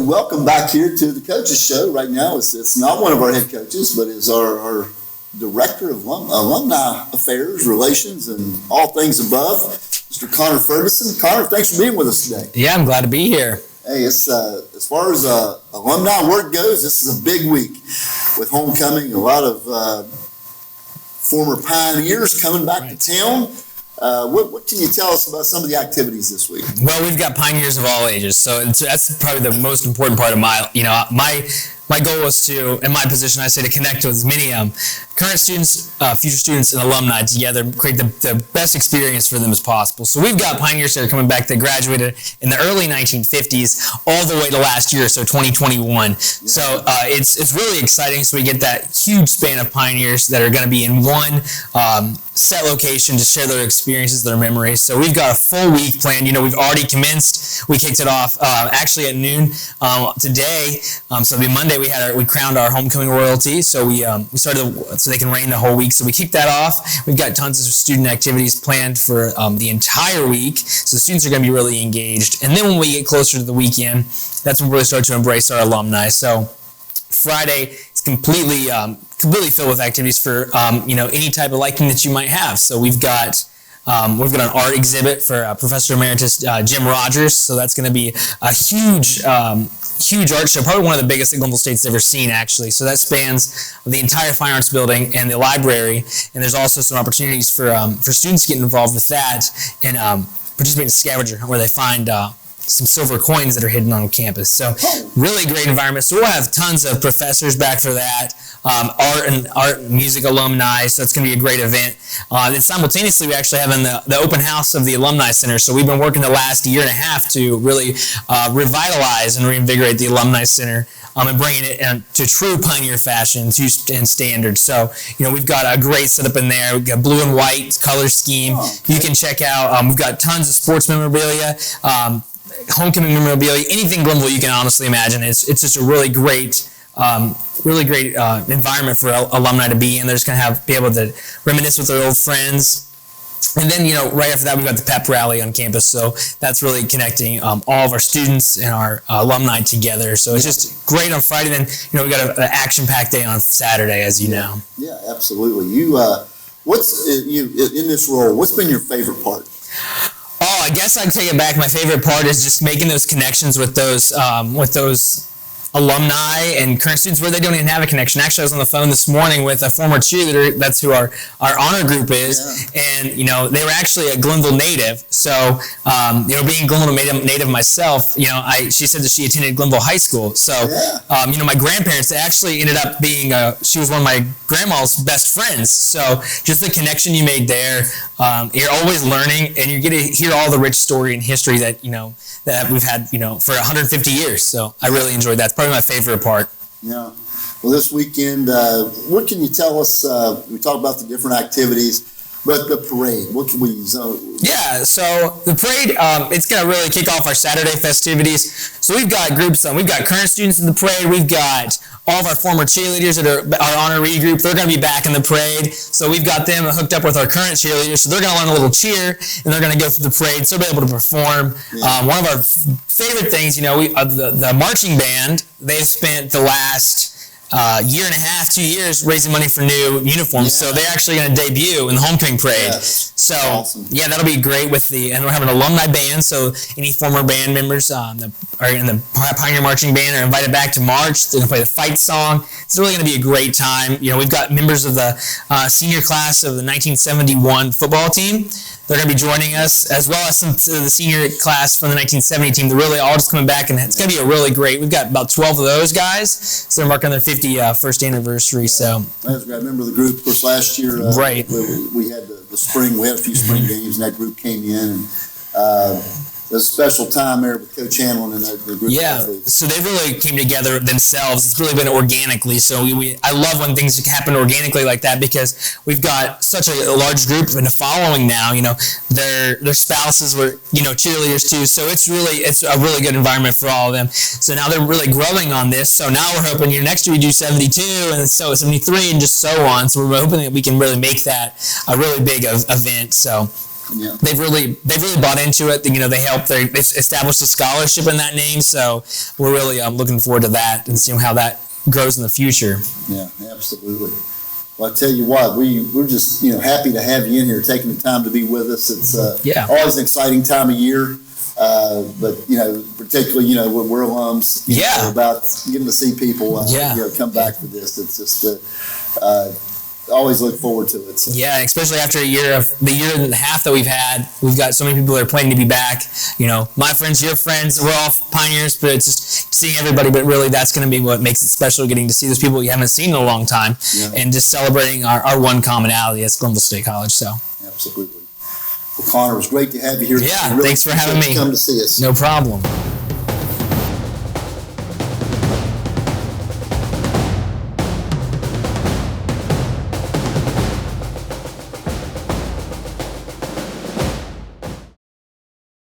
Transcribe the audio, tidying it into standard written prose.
welcome back here to the Coaches Show. Right now, it's not one of our head coaches, but is our Director of Alumni Affairs, Relations, and all things above, Mr. Connor Ferguson. Connor, thanks for being with us today. Yeah, I'm glad to be here. Hey, it's as far as alumni work goes, this is a big week with homecoming. A lot of former pioneers coming back to town. What can you tell us about some of the activities this week? Well, we've got pioneers of all ages, so that's probably the most important part of my goal was to, in my position, I say, to connect with as many current students, future students, and alumni together, create the best experience for them as possible. So we've got pioneers that are coming back that graduated in the early 1950s all the way to last year, so 2021. Yeah. So it's really exciting. So we get that huge span of pioneers that are going to be in one set location to share their experiences, their memories. So we've got a full week planned. We've already commenced. We kicked it off actually at noon today. So it'll be Monday. We crowned our homecoming royalty. So we started so they can reign the whole week. So we kicked that off. We've got tons of student activities planned for the entire week. So the students are going to be really engaged. And then when we get closer to the weekend, that's when we really start to embrace our alumni. So Friday is completely filled with activities for any type of liking that you might have. So we've got an art exhibit for Professor Emeritus Jim Rogers. So that's going to be a huge art show, probably one of the biggest that Glenville State's ever seen, actually. So that spans the entire Fine Arts Building and the library. And there's also some opportunities for students getting involved with that and participate in scavenger hunt where they find some silver coins that are hidden on campus. So really great environment. So we'll have tons of professors back for that, art and music alumni. So it's going to be a great event. And simultaneously, we actually have the open house of the Alumni Center. So we've been working the last year and a half to really revitalize and reinvigorate the Alumni Center and bringing it to true pioneer fashion and standards. So, we've got a great setup in there. We've got blue and white color scheme. You can check out. We've got tons of sports memorabilia, homecoming memorabilia, anything Glenville you can honestly imagine. It's just a really great environment for alumni to be in. They're just going to be able to reminisce with their old friends. And then, right after that, we've got the pep rally on campus. So that's really connecting all of our students and our alumni together. So it's just great on Friday. Then, we've got an action-packed day on Saturday, as you know. Yeah, absolutely. What's in this role, what's been your favorite part? Oh, I guess I'd take it back. My favorite part is just making those connections with those alumni and current students where they don't even have a connection. Actually, I was on the phone this morning with a former cheerleader. That's who our honor group is. Yeah. And, they were actually a Glenville native. So, being Glenville native myself, she said that she attended Glenville High School. So, my grandparents, they actually ended up being, she was one of my grandma's best friends. So just the connection you made there, you're always learning and you get to hear all the rich story and history that, that we've had, for 150 years. So I really enjoyed that. It's probably my favorite part. Yeah. Well, this weekend, what can you tell us? We talked about the different activities, but the parade, what can we Yeah, so the parade, it's going to really kick off our Saturday festivities. So we've got groups, we've got current students in the parade. We've got all of our former cheerleaders that are our honoree group. They're going to be back in the parade. So we've got them hooked up with our current cheerleaders. So they're going to learn a little cheer, and they're going to go through the parade. So they'll be able to perform. Yeah. One of our favorite things, the marching band, they've spent the last year and a half, 2 years raising money for new uniforms. Yeah. So they're actually going to debut in the homecoming parade. Yes. So awesome. Yeah, that'll be great and we'll have an alumni band. So any former band members that are in the Pioneer Marching Band are invited back to march. They're going to play the fight song. It's really going to be a great time. We've got members of the senior class of the 1971 football team. They're going to be joining us, as well as some of the senior class from the 1970 team. They're really all just coming back, and it's going to be a really great. We've got about 12 of those guys, so they're marking their 51st anniversry. So I remember the group. Of course, last year, right? We had the spring. We had a few spring games, and that group came in and. A special time there with Coach Hanlon and the group. Yeah, so they really came together themselves. It's really been organically. So I love when things happen organically like that because we've got such a large group and a following now. Their spouses were cheerleaders too. So it's a really good environment for all of them. So now they're really growing on this. So now we're hoping next year we do 72 and so 73 and just so on. So we're hoping that we can really make that a really big event. So. Yeah. they've really bought into it. You know, they established a scholarship in that name, so we're really looking forward to that and seeing how that grows in the future. Yeah, absolutely. Well, I tell you what, we're just happy to have you in here, taking the time to be with us. It's always an exciting time of year, but particularly when we're alums, about getting to see people come back for this. It's just always look forward to it. So. Yeah, especially after the year and a half that we've had, we've got so many people that are planning to be back. My friends, your friends, we're all pioneers, but it's just seeing everybody. But really, that's going to be what makes it special, getting to see those people you haven't seen in a long time, and just celebrating our one commonality as Glenville State College. So absolutely. Well, Connor, it was great to have you here. Yeah, really thanks for having me. Come to see us. No problem.